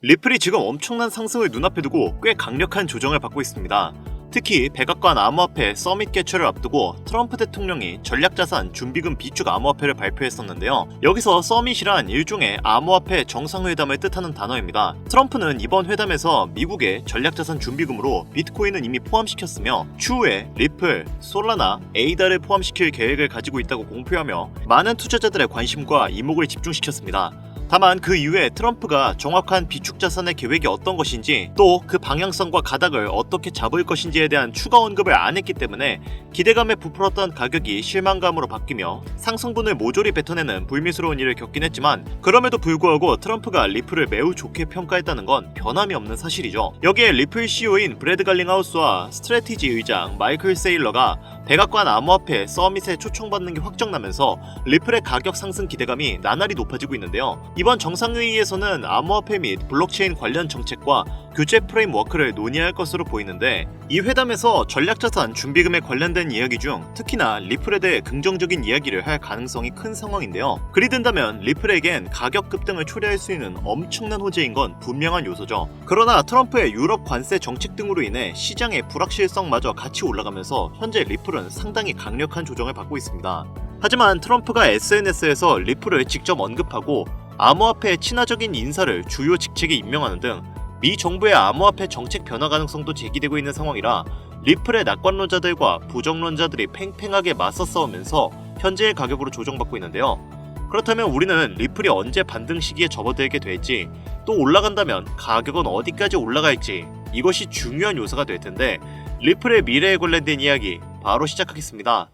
리플이 지금 엄청난 상승을 눈앞에 두고 꽤 강력한 조정을 받고 있습니다. 특히 백악관 암호화폐 서밋 개최를 앞두고 트럼프 대통령이 전략자산 준비금 비축 암호화폐를 발표했었는데요. 여기서 서밋이란 일종의 암호화폐 정상회담을 뜻하는 단어입니다. 트럼프는 이번 회담에서 미국의 전략자산 준비금으로 비트코인은 이미 포함시켰으며 추후에 리플, 솔라나, 에이다를 포함시킬 계획을 가지고 있다고 공표하며 많은 투자자들의 관심과 이목을 집중시켰습니다. 다만 그 이후에 트럼프가 정확한 비축 자산의 계획이 어떤 것인지 또 그 방향성과 가닥을 어떻게 잡을 것인지에 대한 추가 언급을 안 했기 때문에 기대감에 부풀었던 가격이 실망감으로 바뀌며 상승분을 모조리 뱉어내는 불미스러운 일을 겪긴 했지만 그럼에도 불구하고 트럼프가 리플을 매우 좋게 평가했다는 건 변함이 없는 사실이죠. 여기에 리플 CEO인 브래드 갈링하우스와 스트래티지 의장 마이클 세일러가 백악관 암호화폐 서밋에 초청받는 게 확정나면서 리플의 가격 상승 기대감이 나날이 높아지고 있는데요. 이번 정상회의에서는 암호화폐 및 블록체인 관련 정책과 규제 프레임워크를 논의할 것으로 보이는데 이 회담에서 전략자산 준비금에 관련된 이야기 중 특히나 리플에 대해 긍정적인 이야기를 할 가능성이 큰 상황인데요. 그리 된다면 리플에겐 가격 급등을 초래할 수 있는 엄청난 호재인 건 분명한 요소죠. 그러나 트럼프의 유럽 관세 정책 등으로 인해 시장의 불확실성마저 같이 올라가면서 현재 리플은 상당히 강력한 조정을 받고 있습니다. 하지만 트럼프가 SNS에서 리플을 직접 언급하고 암호화폐 친화적인 인사를 주요 직책에 임명하는 등 미 정부의 암호화폐 정책 변화 가능성도 제기되고 있는 상황이라 리플의 낙관론자들과 부정론자들이 팽팽하게 맞서 싸우면서 현재의 가격으로 조정받고 있는데요. 그렇다면 우리는 리플이 언제 반등 시기에 접어들게 될지 또 올라간다면 가격은 어디까지 올라갈지 이것이 중요한 요소가 될 텐데 리플의 미래에 관련된 이야기 바로 시작하겠습니다.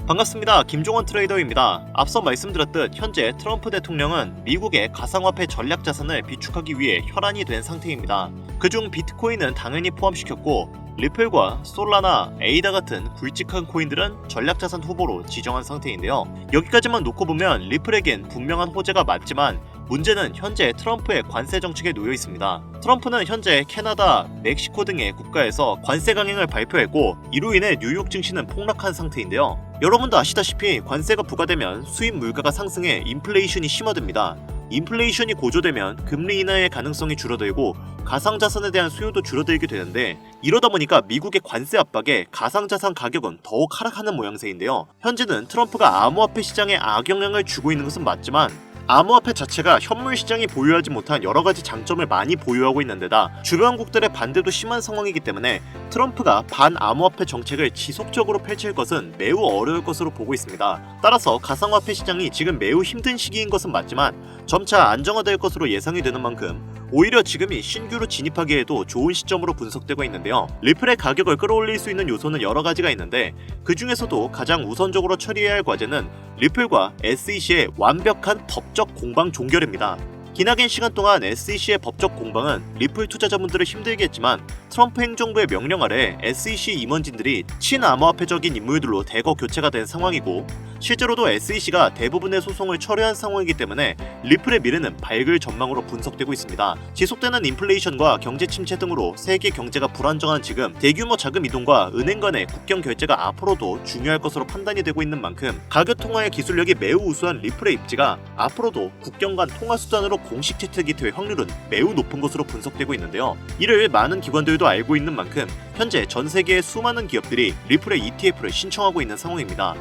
반갑습니다. 김종원 트레이더입니다. 앞서 말씀드렸듯 현재 트럼프 대통령은 미국의 가상화폐 전략자산을 비축하기 위해 혈안이 된 상태입니다. 그중 비트코인은 당연히 포함시켰고 리플과 솔라나, 에이다 같은 굵직한 코인들은 전략자산 후보로 지정한 상태인데요. 여기까지만 놓고 보면 리플에겐 분명한 호재가 맞지만 문제는 현재 트럼프의 관세 정책에 놓여 있습니다. 트럼프는 현재 캐나다, 멕시코 등의 국가에서 관세 강행을 발표했고 이로 인해 뉴욕 증시는 폭락한 상태인데요. 여러분도 아시다시피 관세가 부과되면 수입 물가가 상승해 인플레이션이 심화됩니다. 인플레이션이 고조되면 금리 인하의 가능성이 줄어들고 가상자산에 대한 수요도 줄어들게 되는데 이러다 보니까 미국의 관세 압박에 가상자산 가격은 더욱 하락하는 모양새인데요. 현재는 트럼프가 암호화폐 시장에 악영향을 주고 있는 것은 맞지만 암호화폐 자체가 현물 시장이 보유하지 못한 여러가지 장점을 많이 보유하고 있는 데다 주변국들의 반대도 심한 상황이기 때문에 트럼프가 반암호화폐 정책을 지속적으로 펼칠 것은 매우 어려울 것으로 보고 있습니다. 따라서 가상화폐 시장이 지금 매우 힘든 시기인 것은 맞지만 점차 안정화될 것으로 예상이 되는 만큼 오히려 지금이 신규로 진입하기에도 좋은 시점으로 분석되고 있는데요. 리플의 가격을 끌어올릴 수 있는 요소는 여러 가지가 있는데 그 중에서도 가장 우선적으로 처리해야 할 과제는 리플과 SEC의 완벽한 법적 공방 종결입니다. 기나긴 시간 동안 SEC의 법적 공방은 리플 투자자분들을 힘들게 했지만 트럼프 행정부의 명령 아래 SEC 임원진들이 친암호화폐적인 인물들로 대거 교체가 된 상황이고 실제로도 SEC가 대부분의 소송을 철회한 상황이기 때문에 리플의 미래는 밝을 전망으로 분석되고 있습니다. 지속되는 인플레이션과 경제 침체 등으로 세계 경제가 불안정한 지금 대규모 자금 이동과 은행 간의 국경 결제가 앞으로도 중요할 것으로 판단이 되고 있는 만큼 가격 통화의 기술력이 매우 우수한 리플의 입지가 앞으로도 국경 간 통화 수단으로 공식 채택이 될 확률은 매우 높은 것으로 분석되고 있는데요. 이를 많은 기관들도 알고 있는 만큼 현재 전 세계의 수많은 기업들이 리플의 ETF를 신청하고 있는 상황입니다.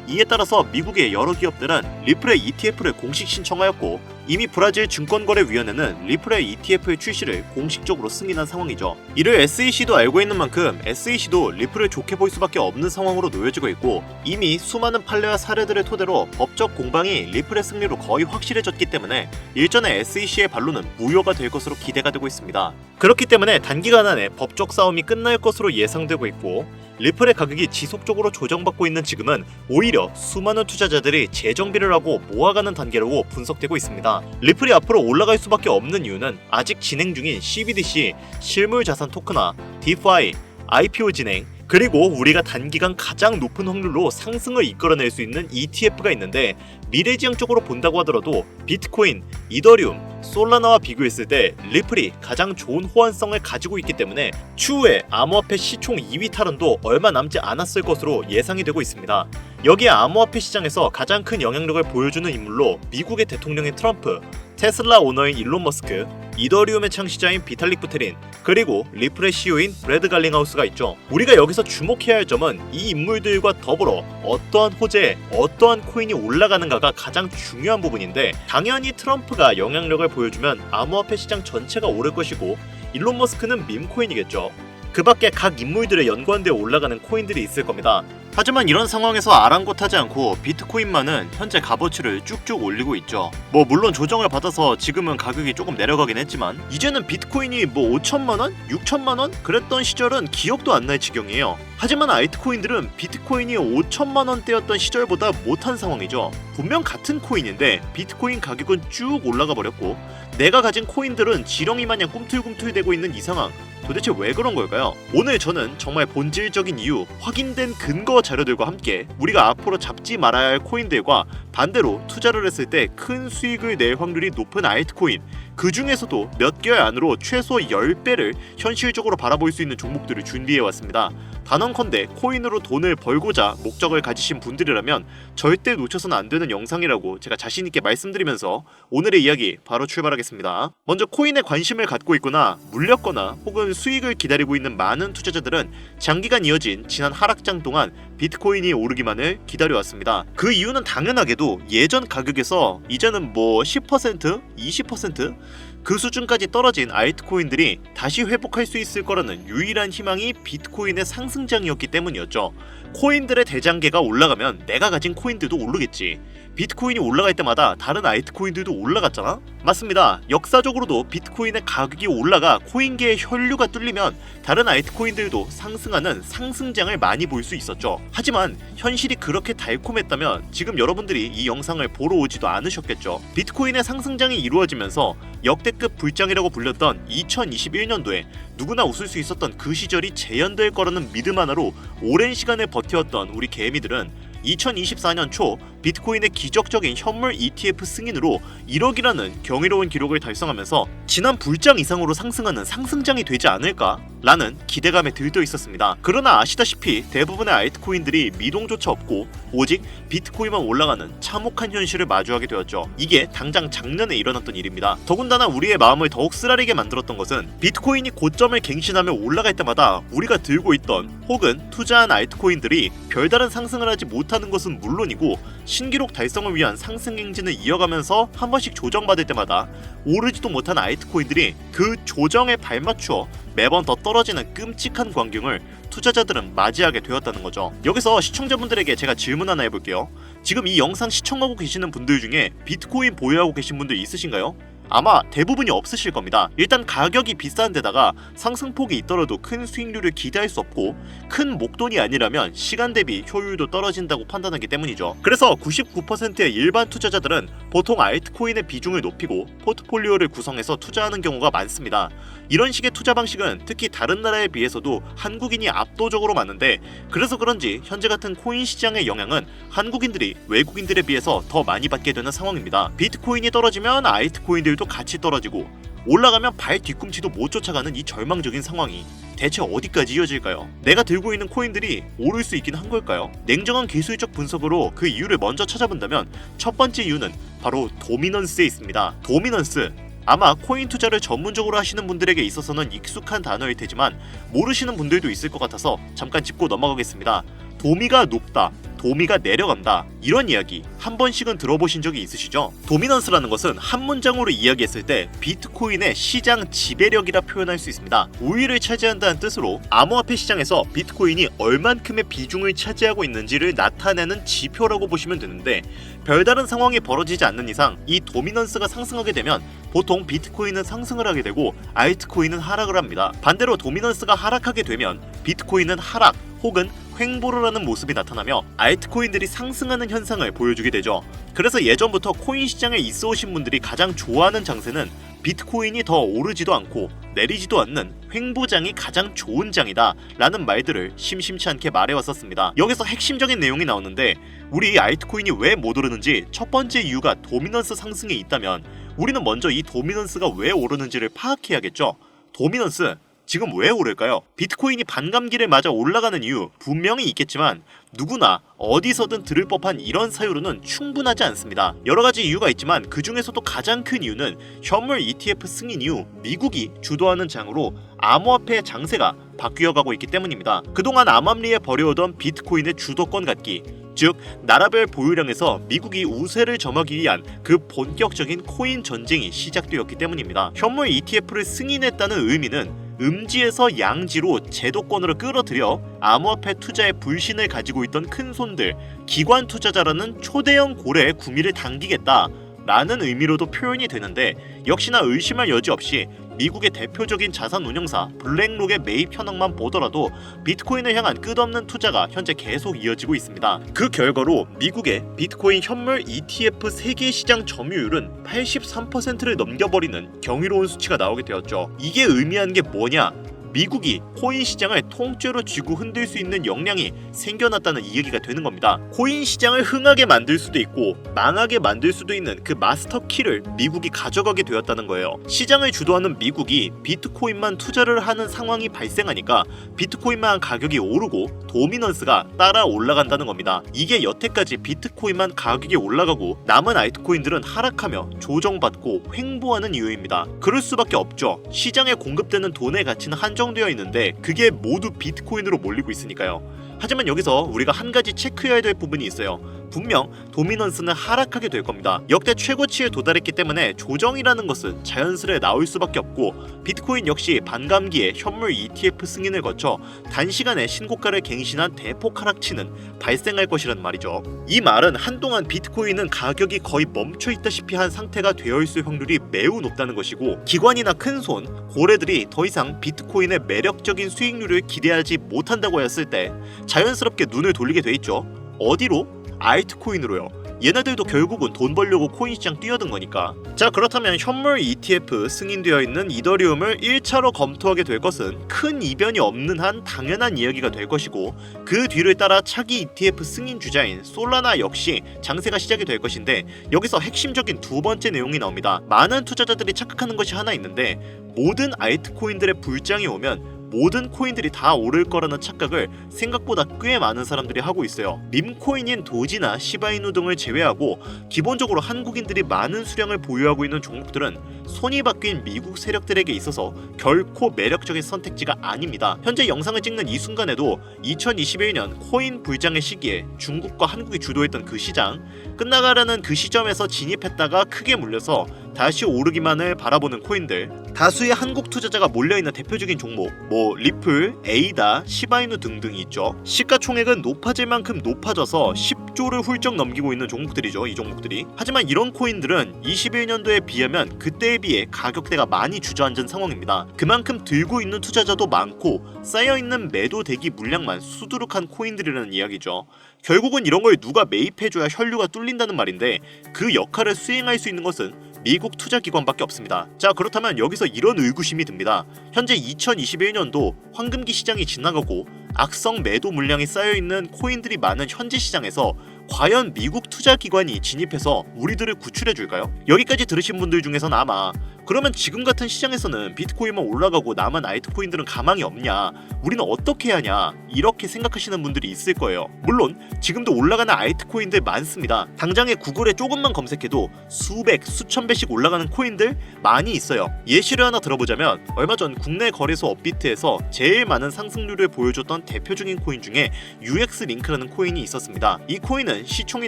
이에 따라서 미국의 여러 기업들은 리플의 ETF를 공식 신청하였고 이미 브라질 증권거래위원회는 리플의 ETF의 출시를 공식적으로 승인한 상황이죠. 이를 SEC도 알고 있는 만큼 SEC도 리플을 좋게 볼 수밖에 없는 상황으로 놓여지고 있고 이미 수많은 판례와 사례들을 토대로 법적 공방이 리플의 승리로 거의 확실해졌기 때문에 일전의 SEC의 반론은 무효가 될 것으로 기대가 되고 있습니다. 그렇기 때문에 단기간 안에 법적 싸움이 끝날 것으로 예상되고 있고 리플의 가격이 지속적으로 조정받고 있는 지금은 오히려 수많은 투자자들이 재정비를 하고 모아가는 단계로 분석되고 있습니다. 리플이 앞으로 올라갈 수밖에 없는 이유는 아직 진행 중인 CBDC, 실물자산 토큰화, DeFi, IPO 진행, 그리고 우리가 단기간 가장 높은 확률로 상승을 이끌어낼 수 있는 ETF가 있는데, 미래지향적으로 본다고 하더라도 비트코인, 이더리움, 솔라나와 비교했을 때 리플이 가장 좋은 호환성을 가지고 있기 때문에 추후에 암호화폐 시총 2위 탈환도 얼마 남지 않았을 것으로 예상이 되고 있습니다. 여기에 암호화폐 시장에서 가장 큰 영향력을 보여주는 인물로 미국의 대통령인 트럼프, 테슬라 오너인 일론 머스크, 이더리움의 창시자인 비탈릭 부테린, 그리고 리플의 CEO인 브래드 갈링하우스가 있죠. 우리가 여기서 주목해야 할 점은 이 인물들과 더불어 어떠한 호재에 어떠한 코인이 올라가는가가 가장 중요한 부분인데, 당연히 트럼프가 영향력을 보여주면 암호화폐 시장 전체가 오를 것이고 일론 머스크는 밈코인이겠죠. 그 밖에 각 인물들의 연관되어 올라가는 코인들이 있을 겁니다. 하지만 이런 상황에서 아랑곳하지 않고 비트코인만은 현재 값어치를 쭉쭉 올리고 있죠. 물론 조정을 받아서 지금은 가격이 조금 내려가긴 했지만, 이제는 비트코인이 5천만원? 6천만원? 그랬던 시절은 기억도 안 날 지경이에요. 하지만 알트코인들은 비트코인이 5천만원대였던 시절보다 못한 상황이죠. 분명 같은 코인인데 비트코인 가격은 쭉 올라가 버렸고, 내가 가진 코인들은 지렁이 마냥 꿈틀꿈틀대고 있는 이 상황, 도대체 왜 그런 걸까요? 오늘 저는 정말 본질적인 이유, 확인된 근거 자료들과 함께 우리가 앞으로 잡지 말아야 할 코인들과 반대로 투자를 했을 때 큰 수익을 낼 확률이 높은 알트코인, 그 중에서도 몇 개월 안으로 최소 10배를 현실적으로 바라볼 수 있는 종목들을 준비해왔습니다. 단언컨대 코인으로 돈을 벌고자 목적을 가지신 분들이라면 절대 놓쳐서는 안 되는 영상이라고 제가 자신있게 말씀드리면서 오늘의 이야기 바로 출발하겠습니다. 먼저 코인에 관심을 갖고 있거나 물렸거나 혹은 수익을 기다리고 있는 많은 투자자들은 장기간 이어진 지난 하락장 동안 비트코인이 오르기만을 기다려왔습니다. 그 이유는 당연하게도 예전 가격에서 이제는 10%, 20%? 그 수준까지 떨어진 알트코인들이 다시 회복할 수 있을 거라는 유일한 희망이 비트코인의 상승장이었기 때문이었죠. 코인들의 대장계가 올라가면 내가 가진 코인들도 오르겠지. 비트코인이 올라갈 때마다 다른 알트코인들도 올라갔잖아? 맞습니다. 역사적으로도 비트코인의 가격이 올라가 코인계의 혈류가 뚫리면 다른 알트코인들도 상승하는 상승장을 많이 볼 수 있었죠. 하지만 현실이 그렇게 달콤했다면 지금 여러분들이 이 영상을 보러 오지도 않으셨겠죠. 비트코인의 상승장이 이루어지면서 역대급 불장이라고 불렸던 2021년도에 누구나 웃을 수 있었던 그 시절이 재현될 거라는 믿음 하나로 오랜 시간을 버텨왔던 우리 개미들은 2024년 초 비트코인의 기적적인 현물 ETF 승인으로 1억이라는 경이로운 기록을 달성하면서 지난 불장 이상으로 상승하는 상승장이 되지 않을까? 라는 기대감에 들떠 있었습니다. 그러나 아시다시피 대부분의 알트코인들이 미동조차 없고 오직 비트코인만 올라가는 참혹한 현실을 마주하게 되었죠. 이게 당장 작년에 일어났던 일입니다. 더군다나 우리의 마음을 더욱 쓰라리게 만들었던 것은 비트코인이 고점을 갱신하며 올라갈 때마다 우리가 들고 있던 혹은 투자한 알트코인들이 별다른 상승을 하지 못하는 것은 물론이고 신기록 달성을 위한 상승 행진을 이어가면서 한 번씩 조정받을 때마다 오르지도 못한 알트코인들이 그 조정에 발맞추어 매번 더 떨어지는 끔찍한 광경을 투자자들은 맞이하게 되었다는 거죠. 여기서 시청자분들에게 제가 질문 하나 해볼게요. 지금 이 영상 시청하고 계시는 분들 중에 비트코인 보유하고 계신 분들 있으신가요? 아마 대부분이 없으실 겁니다. 일단 가격이 비싼 데다가 상승폭이 있더라도 큰 수익률을 기대할 수 없고 큰 목돈이 아니라면 시간 대비 효율도 떨어진다고 판단하기 때문이죠. 그래서 99%의 일반 투자자들은 보통 알트코인의 비중을 높이고 포트폴리오를 구성해서 투자하는 경우가 많습니다. 이런 식의 투자 방식은 특히 다른 나라에 비해서도 한국인이 압도적으로 많은데, 그래서 그런지 현재 같은 코인 시장의 영향은 한국인들이 외국인들에 비해서 더 많이 받게 되는 상황입니다. 비트코인이 떨어지면 알트코인들도 같이 떨어지고 올라가면 발 뒤꿈치도 못 쫓아가는 이 절망적인 상황이 대체 어디까지 이어질까요? 내가 들고 있는 코인들이 오를 수 있긴 한 걸까요? 냉정한 기술적 분석으로 그 이유를 먼저 찾아본다면 첫 번째 이유는 바로 도미넌스에 있습니다. 도미넌스, 아마 코인 투자를 전문적으로 하시는 분들에게 있어서는 익숙한 단어일 테지만 모르시는 분들도 있을 것 같아서 잠깐 짚고 넘어가겠습니다. 도미가 높다, 도미가 내려간다, 이런 이야기 한 번씩은 들어보신 적이 있으시죠? 도미넌스라는 것은 한 문장으로 이야기했을 때 비트코인의 시장 지배력이라 표현할 수 있습니다. 우위를 차지한다는 뜻으로 암호화폐 시장에서 비트코인이 얼만큼의 비중을 차지하고 있는지를 나타내는 지표라고 보시면 되는데, 별다른 상황이 벌어지지 않는 이상 이 도미넌스가 상승하게 되면 보통 비트코인은 상승을 하게 되고 알트코인은 하락을 합니다. 반대로 도미넌스가 하락하게 되면 비트코인은 하락 혹은 횡보를 하는 모습이 나타나며 알트코인들이 상승하는 현상을 보여주게 되죠. 그래서 예전부터 코인 시장에 있어 오신 분들이 가장 좋아하는 장세는 비트코인이 더 오르지도 않고 내리지도 않는 횡보장이 가장 좋은 장이다 라는 말들을 심심치 않게 말해왔었습니다. 여기서 핵심적인 내용이 나오는데, 우리 알트코인이 왜 못 오르는지 첫 번째 이유가 도미넌스 상승에 있다면 우리는 먼저 이 도미넌스가 왜 오르는지를 파악해야겠죠. 도미넌스, 지금 왜 오를까요? 비트코인이 반감기를 맞아 올라가는 이유 분명히 있겠지만 누구나 어디서든 들을 법한 이런 사유로는 충분하지 않습니다. 여러가지 이유가 있지만 그 중에서도 가장 큰 이유는 현물 ETF 승인 이후 미국이 주도하는 장으로 암호화폐 장세가 바뀌어가고 있기 때문입니다. 그동안 암암리에 벌여오던 비트코인의 주도권 갖기, 즉 나라별 보유량에서 미국이 우세를 점하기 위한 그 본격적인 코인 전쟁이 시작되었기 때문입니다. 현물 ETF를 승인했다는 의미는 음지에서 양지로 제도권으로 끌어들여 암호화폐 투자에 불신을 가지고 있던 큰손들, 기관 투자자라는 초대형 고래의 구미를 당기겠다 라는 의미로도 표현이 되는데, 역시나 의심할 여지 없이 미국의 대표적인 자산 운용사 블랙록의 매입 현황만 보더라도 비트코인을 향한 끝없는 투자가 현재 계속 이어지고 있습니다. 그 결과로 미국의 비트코인 현물 ETF 세계 시장 점유율은 83%를 넘겨버리는 경이로운 수치가 나오게 되었죠. 이게 의미하는 게 뭐냐? 미국이 코인 시장을 통째로 쥐고 흔들 수 있는 역량이 생겨났다는 이야기가 되는 겁니다. 코인 시장을 흥하게 만들 수도 있고 망하게 만들 수도 있는 그 마스터 키를 미국이 가져가게 되었다는 거예요. 시장을 주도하는 미국이 비트코인만 투자를 하는 상황이 발생하니까 비트코인만 가격이 오르고 도미넌스가 따라 올라간다는 겁니다. 이게 여태까지 비트코인만 가격이 올라가고 남은 알트코인들은 하락하며 조정받고 횡보하는 이유입니다. 그럴 수밖에 없죠. 시장에 공급되는 돈의 가치는 한정되어 있는데 그게 모두 비트코인으로 몰리고 있으니까요. 하지만 여기서 우리가 한 가지 체크해야 될 부분이 있어요. 분명 도미넌스는 하락하게 될 겁니다. 역대 최고치에 도달했기 때문에 조정이라는 것은 자연스레 나올 수밖에 없고, 비트코인 역시 반감기에 현물 ETF 승인을 거쳐 단시간에 신고가를 갱신한 대폭 하락치는 발생할 것이란 말이죠. 이 말은 한동안 비트코인은 가격이 거의 멈춰있다시피 한 상태가 되어 있을 확률이 매우 높다는 것이고, 기관이나 큰손, 고래들이 더 이상 비트코인의 매력적인 수익률을 기대하지 못한다고 했을 때 자연스럽게 눈을 돌리게 돼 있죠. 어디로? 알트코인으로요. 얘네들도 결국은 돈 벌려고 코인 시장 뛰어든 거니까. 자, 그렇다면 현물 ETF 승인되어 있는 이더리움을 1차로 검토하게 될 것은 큰 이변이 없는 한 당연한 이야기가 될 것이고, 그 뒤를 따라 차기 ETF 승인 주자인 솔라나 역시 장세가 시작이 될 것인데, 여기서 핵심적인 두 번째 내용이 나옵니다. 많은 투자자들이 착각하는 것이 하나 있는데, 모든 알트코인들의 불장이 오면 모든 코인들이 다 오를 거라는 착각을 생각보다 꽤 많은 사람들이 하고 있어요. 밈코인인 도지나 시바이누 등을 제외하고 기본적으로 한국인들이 많은 수량을 보유하고 있는 종목들은 손이 바뀐 미국 세력들에게 있어서 결코 매력적인 선택지가 아닙니다. 현재 영상을 찍는 이 순간에도 2021년 코인 불장의 시기에 중국과 한국이 주도했던 그 시장, 끝나가라는 그 시점에서 진입했다가 크게 물려서 다시 오르기만을 바라보는 코인들, 다수의 한국 투자자가 몰려있는 대표적인 종목, 리플, 에이다, 시바이누 등등이 있죠. 시가총액은 높아질 만큼 높아져서 10조를 훌쩍 넘기고 있는 종목들이죠. 이 종목들이. 하지만 이런 코인들은 21년도에 비하면 그때에 비해 가격대가 많이 주저앉은 상황입니다. 그만큼 들고 있는 투자자도 많고 쌓여있는 매도 대기 물량만 수두룩한 코인들이라는 이야기죠. 결국은 이런 걸 누가 매입해줘야 혈류가 뚫린다는 말인데, 그 역할을 수행할 수 있는 것은 미국 투자기관밖에 없습니다. 자, 그렇다면 여기서 이런 의구심이 듭니다. 현재 2021년도 황금기 시장이 지나가고 악성 매도 물량이 쌓여있는 코인들이 많은 현재 시장에서 과연 미국 투자기관이 진입해서 우리들을 구출해줄까요? 여기까지 들으신 분들 중에서는 아마 그러면 지금 같은 시장에서는 비트코인만 올라가고 남은 알트코인들은 가망이 없냐, 우리는 어떻게 해야 하냐, 이렇게 생각하시는 분들이 있을 거예요. 물론 지금도 올라가는 알트코인들 많습니다. 당장에 구글에 조금만 검색해도 수백, 수천 배씩 올라가는 코인들 많이 있어요. 예시를 하나 들어보자면, 얼마 전 국내 거래소 업비트에서 제일 많은 상승률을 보여줬던 대표적인 코인 중에 UX링크라는 코인이 있었습니다. 이 코인은 시총이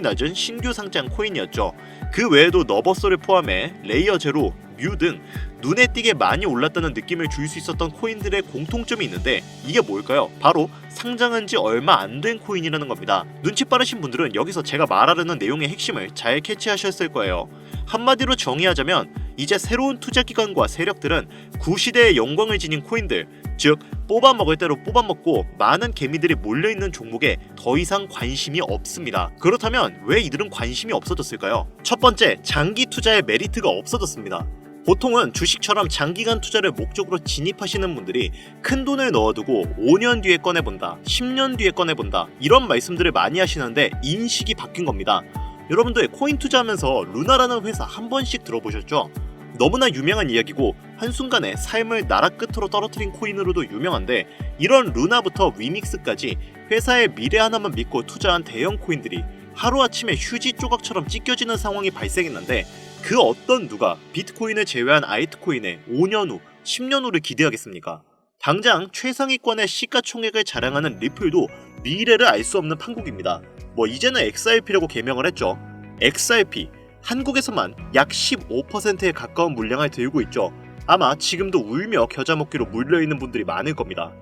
낮은 신규 상장 코인이었죠. 그 외에도 너버서를 포함해 레이어 제로, 뮤 등 눈에 띄게 많이 올랐다는 느낌을 줄 수 있었던 코인들의 공통점이 있는데, 이게 뭘까요? 바로 상장한 지 얼마 안 된 코인이라는 겁니다. 눈치 빠르신 분들은 여기서 제가 말하려는 내용의 핵심을 잘 캐치하셨을 거예요. 한마디로 정의하자면 이제 새로운 투자기관과 세력들은 구시대의 영광을 지닌 코인들, 즉 뽑아먹을 대로 뽑아먹고 많은 개미들이 몰려있는 종목에 더 이상 관심이 없습니다. 그렇다면 왜 이들은 관심이 없어졌을까요? 첫 번째, 장기 투자의 메리트가 없어졌습니다. 보통은 주식처럼 장기간 투자를 목적으로 진입하시는 분들이 큰 돈을 넣어두고 5년 뒤에 꺼내본다, 10년 뒤에 꺼내본다 이런 말씀들을 많이 하시는데 인식이 바뀐 겁니다. 여러분들 코인 투자하면서 루나라는 회사 한 번씩 들어보셨죠? 너무나 유명한 이야기고 한순간에 삶을 나라 끝으로 떨어뜨린 코인으로도 유명한데, 이런 루나부터 위믹스까지 회사의 미래 하나만 믿고 투자한 대형 코인들이 하루아침에 휴지 조각처럼 찢겨지는 상황이 발생했는데, 그 어떤 누가 비트코인을 제외한 알트코인에 5년 후, 10년 후를 기대하겠습니까? 당장 최상위권의 시가총액을 자랑하는 리플도 미래를 알 수 없는 판국입니다. 이제는 XRP라고 개명을 했죠. XRP, 한국에서만 약 15%에 가까운 물량을 들고 있죠. 아마 지금도 울며 겨자 먹기로 물려있는 분들이 많을 겁니다.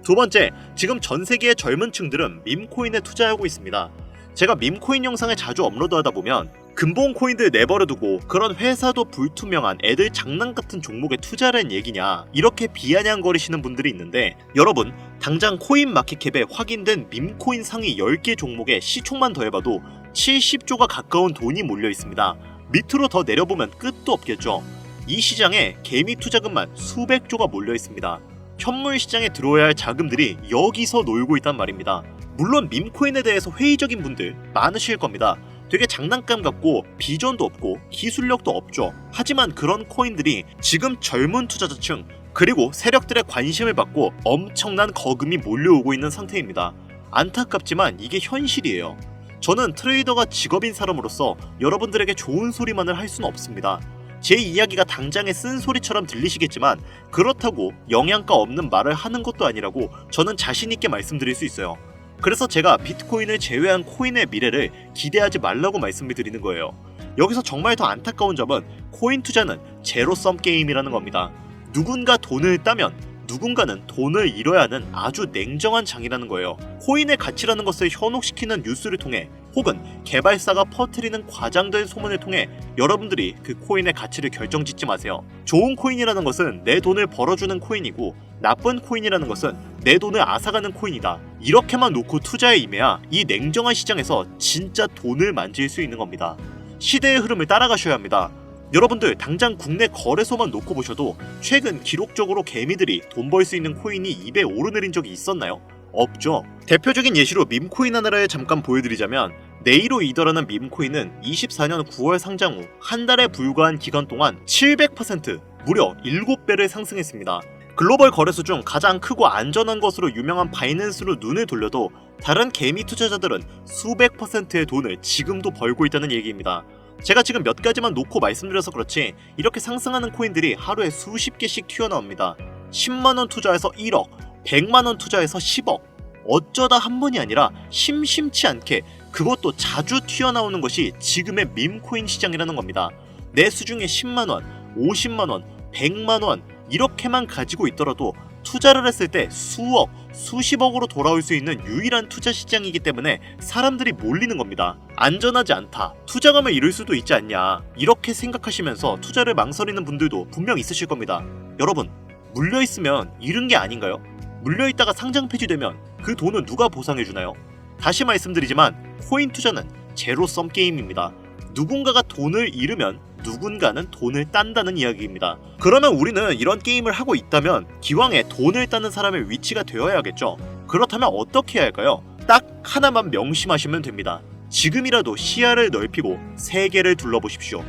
두 번째, 지금 전 세계의 젊은 층들은 밈코인에 투자하고 있습니다. 제가 밈코인 영상을 자주 업로드하다 보면 근본 코인들 내버려두고 그런 회사도 불투명한 애들 장난 같은 종목에 투자라는 얘기냐 이렇게 비아냥거리시는 분들이 있는데, 여러분 당장 코인마켓캡에 확인된 밈코인 상위 10개 종목의 시총만 더해봐도 70조가 가까운 돈이 몰려 있습니다. 밑으로 더 내려보면 끝도 없겠죠. 이 시장에 개미 투자금만 수백조가 몰려 있습니다. 현물 시장에 들어와야 할 자금들이 여기서 놀고 있단 말입니다. 물론 밈코인에 대해서 회의적인 분들 많으실 겁니다. 되게 장난감 같고 비전도 없고 기술력도 없죠. 하지만 그런 코인들이 지금 젊은 투자자층 그리고 세력들의 관심을 받고 엄청난 거금이 몰려오고 있는 상태입니다. 안타깝지만 이게 현실이에요. 저는 트레이더가 직업인 사람으로서 여러분들에게 좋은 소리만을 할 수는 없습니다. 제 이야기가 당장의 쓴소리처럼 들리시겠지만 그렇다고 영양가 없는 말을 하는 것도 아니라고 저는 자신있게 말씀드릴 수 있어요. 그래서 제가 비트코인을 제외한 코인의 미래를 기대하지 말라고 말씀을 드리는 거예요. 여기서 정말 더 안타까운 점은 코인 투자는 제로섬 게임이라는 겁니다. 누군가 돈을 따면 누군가는 돈을 잃어야 하는 아주 냉정한 장이라는 거예요. 코인의 가치라는 것을 현혹시키는 뉴스를 통해 혹은 개발사가 퍼뜨리는 과장된 소문을 통해 여러분들이 그 코인의 가치를 결정짓지 마세요. 좋은 코인이라는 것은 내 돈을 벌어주는 코인이고 나쁜 코인이라는 것은 내 돈을 앗아가는 코인이다. 이렇게만 놓고 투자에 임해야 이 냉정한 시장에서 진짜 돈을 만질 수 있는 겁니다. 시대의 흐름을 따라가셔야 합니다. 여러분들 당장 국내 거래소만 놓고 보셔도 최근 기록적으로 개미들이 돈 벌 수 있는 코인이 입에 오르내린 적이 있었나요? 없죠. 대표적인 예시로 밈코인 하나를 잠깐 보여드리자면, 네이로 이더라는 밈코인은 24년 9월 상장 후 한 달에 불과한 기간 동안 700% 무려 7배를 상승했습니다. 글로벌 거래소 중 가장 크고 안전한 것으로 유명한 바이낸스로 눈을 돌려도 다른 개미 투자자들은 수백 %의 돈을 지금도 벌고 있다는 얘기입니다. 제가 지금 몇 가지만 놓고 말씀드려서 그렇지 이렇게 상승하는 코인들이 하루에 수십 개씩 튀어나옵니다. 10만원 투자해서 1억, 100만원 투자해서 10억. 어쩌다 한 번이 아니라 심심치 않게 그것도 자주 튀어나오는 것이 지금의 밈코인 시장이라는 겁니다. 내 수중에 10만원, 50만원, 100만원 이렇게만 가지고 있더라도 투자를 했을 때 수억, 수십억으로 돌아올 수 있는 유일한 투자 시장이기 때문에 사람들이 몰리는 겁니다. 안전하지 않다, 투자감을 잃을 수도 있지 않냐 이렇게 생각하시면서 투자를 망설이는 분들도 분명 있으실 겁니다. 여러분, 물려있으면 잃은 게 아닌가요? 물려있다가 상장 폐지되면 그 돈은 누가 보상해주나요? 다시 말씀드리지만 코인 투자는 제로섬 게임입니다. 누군가가 돈을 잃으면 누군가는 돈을 딴다는 이야기입니다. 그러면 우리는 이런 게임을 하고 있다면 기왕에 돈을 따는 사람의 위치가 되어야겠죠. 그렇다면 어떻게 해야 할까요? 딱 하나만 명심하시면 됩니다. 지금이라도 시야를 넓히고 세계를 둘러보십시오.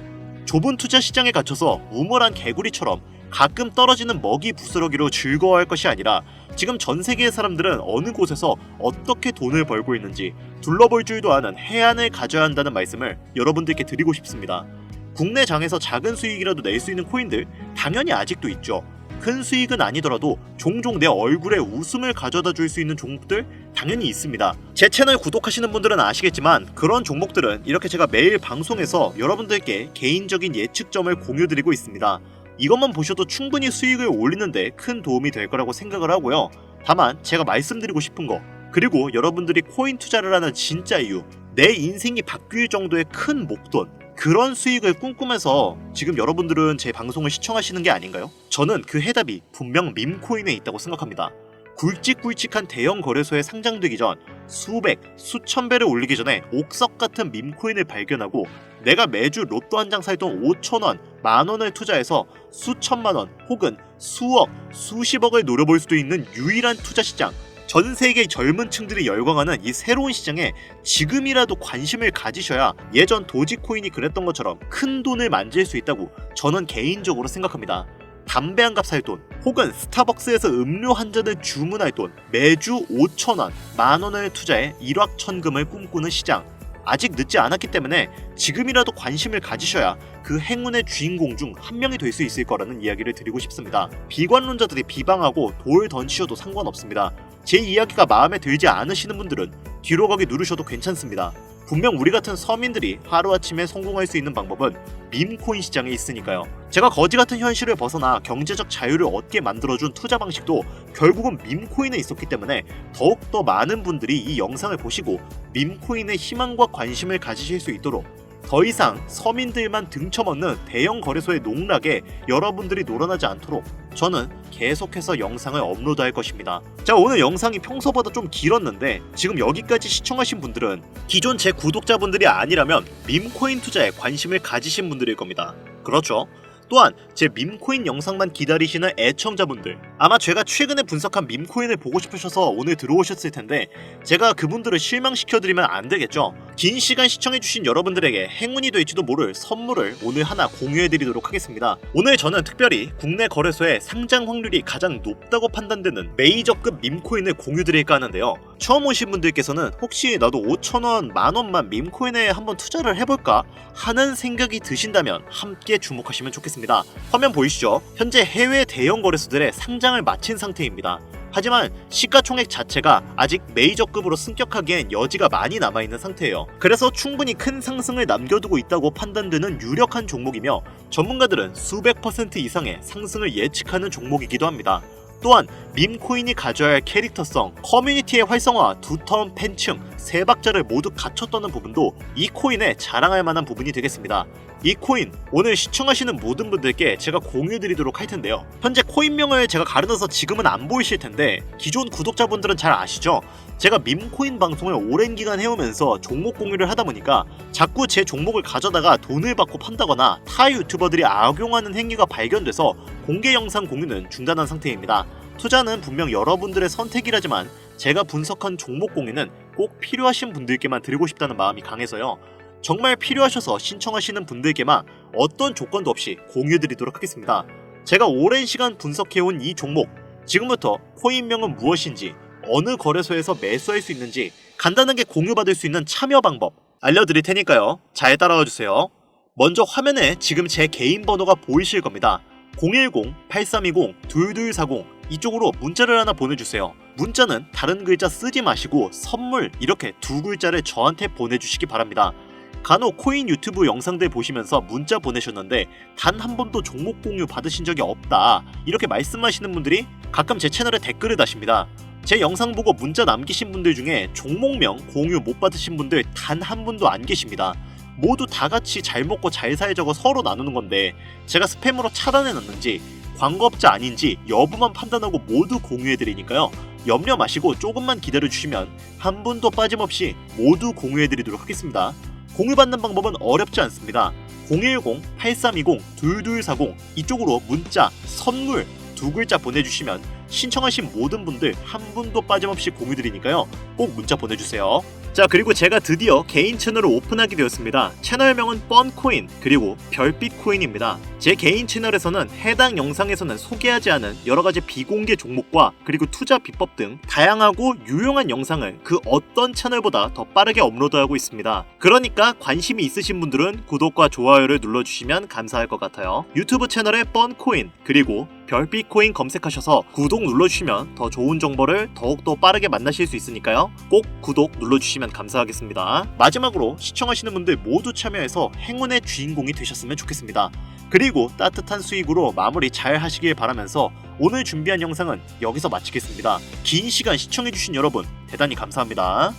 좁은 투자 시장에 갇혀서 우물한 개구리처럼 가끔 떨어지는 먹이 부스러기로 즐거워할 것이 아니라 지금 전 세계의 사람들은 어느 곳에서 어떻게 돈을 벌고 있는지 둘러볼 줄도 아는 해안을 가져야 한다는 말씀을 여러분들께 드리고 싶습니다. 국내 장에서 작은 수익이라도 낼 수 있는 코인들 당연히 아직도 있죠. 큰 수익은 아니더라도 종종 내 얼굴에 웃음을 가져다 줄 수 있는 종목들 당연히 있습니다. 제 채널 구독하시는 분들은 아시겠지만 그런 종목들은 이렇게 제가 매일 방송에서 여러분들께 개인적인 예측점을 공유드리고 있습니다. 이것만 보셔도 충분히 수익을 올리는데 큰 도움이 될 거라고 생각을 하고요. 다만 제가 말씀드리고 싶은 거, 그리고 여러분들이 코인 투자를 하는 진짜 이유, 내 인생이 바뀔 정도의 큰 목돈, 그런 수익을 꿈꾸면서 지금 여러분들은 제 방송을 시청하시는 게 아닌가요? 저는 그 해답이 분명 밈코인에 있다고 생각합니다. 굵직굵직한 대형 거래소에 상장되기 전 수백, 수천 배를 올리기 전에 옥석 같은 밈코인을 발견하고 내가 매주 로또 한 장 살 돈 5,000원, 10,000원을 투자해서 수천만원 혹은 수억, 수십억을 노려볼 수도 있는 유일한 투자 시장, 전 세계 젊은 층들이 열광하는 이 새로운 시장에 지금이라도 관심을 가지셔야 예전 도지코인이 그랬던 것처럼 큰 돈을 만질 수 있다고 저는 개인적으로 생각합니다. 담배 한 갑 살 돈, 혹은 스타벅스에서 음료 한 잔을 주문할 돈, 매주 5,000원, 10,000원을 투자해 일확천금을 꿈꾸는 시장. 아직 늦지 않았기 때문에 지금이라도 관심을 가지셔야 그 행운의 주인공 중 한 명이 될 수 있을 거라는 이야기를 드리고 싶습니다. 비관론자들이 비방하고 돌 던지셔도 상관없습니다. 제 이야기가 마음에 들지 않으시는 분들은 뒤로 가기 누르셔도 괜찮습니다. 분명 우리 같은 서민들이 하루아침에 성공할 수 있는 방법은 밈코인 시장에 있으니까요. 제가 거지 같은 현실을 벗어나 경제적 자유를 얻게 만들어준 투자 방식도 결국은 밈코인에 있었기 때문에 더욱더 많은 분들이 이 영상을 보시고 밈코인의 희망과 관심을 가지실 수 있도록, 더 이상 서민들만 등쳐먹는 대형 거래소의 농락에 여러분들이 놀아나지 않도록 저는 계속해서 영상을 업로드할 것입니다. 자, 오늘 영상이 평소보다 좀 길었는데 지금 여기까지 시청하신 분들은 기존 제 구독자분들이 아니라면 밈코인 투자에 관심을 가지신 분들일 겁니다. 그렇죠? 또한 제 밈코인 영상만 기다리시는 애청자분들, 아마 제가 최근에 분석한 밈코인을 보고 싶으셔서 오늘 들어오셨을 텐데 제가 그분들을 실망시켜드리면 안 되겠죠. 긴 시간 시청해주신 여러분들에게 행운이 될지도 모를 선물을 오늘 하나 공유해드리도록 하겠습니다. 오늘 저는 특별히 국내 거래소의 상장 확률이 가장 높다고 판단되는 메이저급 밈코인을 공유드릴까 하는데요. 처음 오신 분들께서는 혹시 나도 5,000원, 10,000원만 밈코인에 한번 투자를 해볼까 하는 생각이 드신다면 함께 주목하시면 좋겠습니다. 화면 보이시죠? 현재 해외 대형 거래소들의 상장을 마친 상태입니다. 하지만 시가총액 자체가 아직 메이저급으로 승격하기엔 여지가 많이 남아있는 상태예요. 그래서 충분히 큰 상승을 남겨두고 있다고 판단되는 유력한 종목이며 전문가들은 수백 % 이상의 상승을 예측하는 종목이기도 합니다. 또한 밈코인이 가져야 할 캐릭터성, 커뮤니티의 활성화, 두터운 팬층, 세 박자를 모두 갖췄다는 부분도 이 코인에 자랑할 만한 부분이 되겠습니다. 이 코인 오늘 시청하시는 모든 분들께 제가 공유드리도록 할 텐데요. 현재 코인명을 제가 가려놔서 지금은 안 보이실 텐데 기존 구독자분들은 잘 아시죠? 제가 밈코인 방송을 오랜 기간 해오면서 종목 공유를 하다 보니까 자꾸 제 종목을 가져다가 돈을 받고 판다거나 타 유튜버들이 악용하는 행위가 발견돼서 공개 영상 공유는 중단한 상태입니다. 투자는 분명 여러분들의 선택이라지만 제가 분석한 종목 공유는 꼭 필요하신 분들께만 드리고 싶다는 마음이 강해서요. 정말 필요하셔서 신청하시는 분들께만 어떤 조건도 없이 공유드리도록 하겠습니다. 제가 오랜 시간 분석해온 이 종목, 지금부터 코인명은 무엇인지, 어느 거래소에서 매수할 수 있는지 간단하게 공유받을 수 있는 참여 방법 알려드릴 테니까요. 잘 따라와 주세요. 먼저 화면에 지금 제 개인 번호가 보이실 겁니다. 010-8320-2240 이쪽으로 문자를 하나 보내주세요. 문자는 다른 글자 쓰지 마시고 선물 이렇게 두 글자를 저한테 보내주시기 바랍니다. 간혹 코인 유튜브 영상들 보시면서 문자 보내셨는데 단 한 번도 종목 공유 받으신 적이 없다 이렇게 말씀하시는 분들이 가끔 제 채널에 댓글을 다십니다. 제 영상 보고 문자 남기신 분들 중에 종목명 공유 못 받으신 분들 단 한 분도 안 계십니다. 모두 다 같이 잘 먹고 잘 살자고 서로 나누는 건데 제가 스팸으로 차단해놨는지 광고업자 아닌지 여부만 판단하고 모두 공유해드리니까요. 염려 마시고 조금만 기다려주시면 한 분도 빠짐없이 모두 공유해드리도록 하겠습니다. 공유받는 방법은 어렵지 않습니다. 010-8320-2240 이쪽으로 문자, 선물 두 글자 보내주시면 신청하신 모든 분들 한 분도 빠짐없이 공유드리니까요. 꼭 문자 보내주세요. 자, 그리고 제가 드디어 개인 채널을 오픈하게 되었습니다. 채널명은 뻔코인 그리고 별빛코인입니다. 제 개인 채널에서는 해당 영상에서는 소개하지 않은 여러가지 비공개 종목과 그리고 투자 비법 등 다양하고 유용한 영상을 그 어떤 채널보다 더 빠르게 업로드하고 있습니다. 그러니까 관심이 있으신 분들은 구독과 좋아요를 눌러주시면 감사할 것 같아요. 유튜브 채널에 뻔코인 그리고 별빛코인 검색하셔서 구독 눌러주시면 더 좋은 정보를 더욱더 빠르게 만나실 수 있으니까요. 꼭 구독 눌러주시면 감사하겠습니다. 마지막으로 시청하시는 분들 모두 참여해서 행운의 주인공이 되셨으면 좋겠습니다. 그리고 따뜻한 수익으로 마무리 잘 하시길 바라면서 오늘 준비한 영상은 여기서 마치겠습니다. 긴 시간 시청해주신 여러분 대단히 감사합니다.